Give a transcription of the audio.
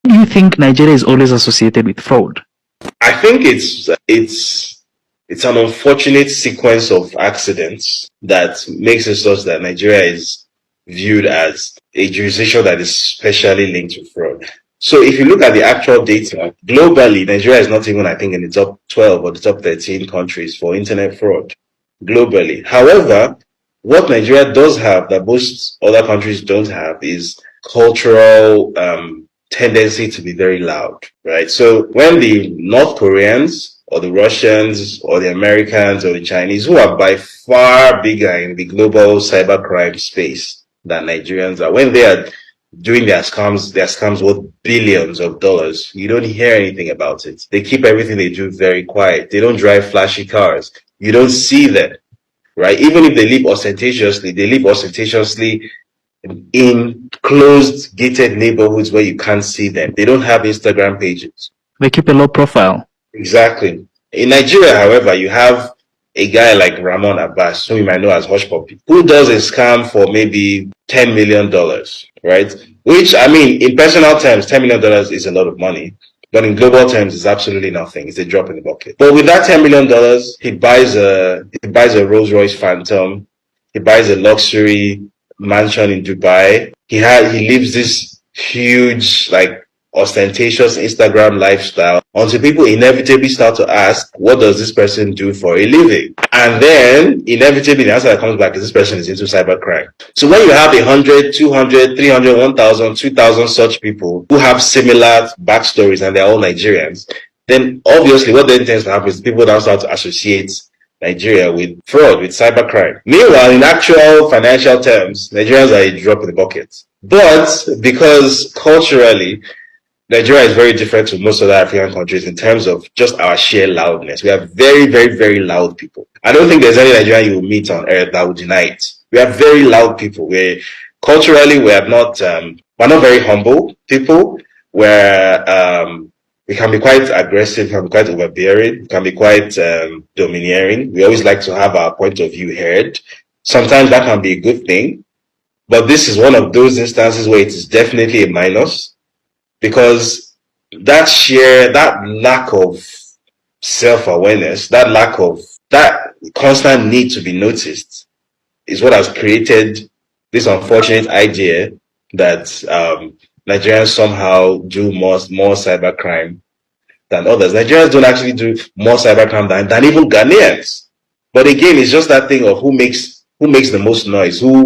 Do you think Nigeria is always associated with fraud? I think it's an unfortunate sequence of accidents that makes it such that Nigeria is viewed as a jurisdiction that is specially linked to fraud. So if you look at the actual data, globally, Nigeria is not even, I think, in the top 12 or the top 13 countries for internet fraud globally. However, what Nigeria does have that most other countries don't have is cultural tendency to be very loud, right? So when the North Koreans or the Russians or the Americans or the Chinese, who are by far bigger in the global cybercrime space than Nigerians are, when they are doing their scams worth billions of dollars, you don't hear anything about it. They keep everything they do very quiet. They don't drive flashy cars. You don't see them, right? Even if they live ostentatiously, in closed, gated neighborhoods where you can't see them. They don't have Instagram pages. They keep a low profile. Exactly. In Nigeria, however, you have a guy like Ramon Abbas, who you might know as Hush Puppy, who does a scam for maybe $10 million, right? Which, I mean, in personal terms, $10 million is a lot of money. But in global terms, it's absolutely nothing. It's a drop in the bucket. But with that $10 million, he buys a Rolls Royce Phantom. He buys a luxury mansion in Dubai. He lives this huge, like, ostentatious Instagram lifestyle until people inevitably start to ask, what does this person do for a living? And then inevitably the answer that comes back is this person is into cybercrime. So when you have 100, 200, 300, 1,000, 2,000 such people who have similar backstories and they're all Nigerians, then obviously what then tends to happen is people now start to associate Nigeria with fraud, with cybercrime. Meanwhile, in actual financial terms, Nigerians are a drop in the bucket. But because culturally, Nigeria is very different to most other African countries in terms of just our sheer loudness. We have very, very, very loud people. I don't think there's any Nigerian you will meet on earth that will deny it. We have very loud people. Culturally, we're not very humble people. We can be quite aggressive, can be quite overbearing, can be quite domineering. We always like to have our point of view heard. Sometimes that can be a good thing, but this is one of those instances where it is definitely a minus, because that lack of self-awareness, that constant need to be noticed is what has created this unfortunate idea that Nigerians somehow do more cybercrime than others. Nigerians don't actually do more cybercrime than even Ghanaians. But again, it's just that thing of who makes the most noise, who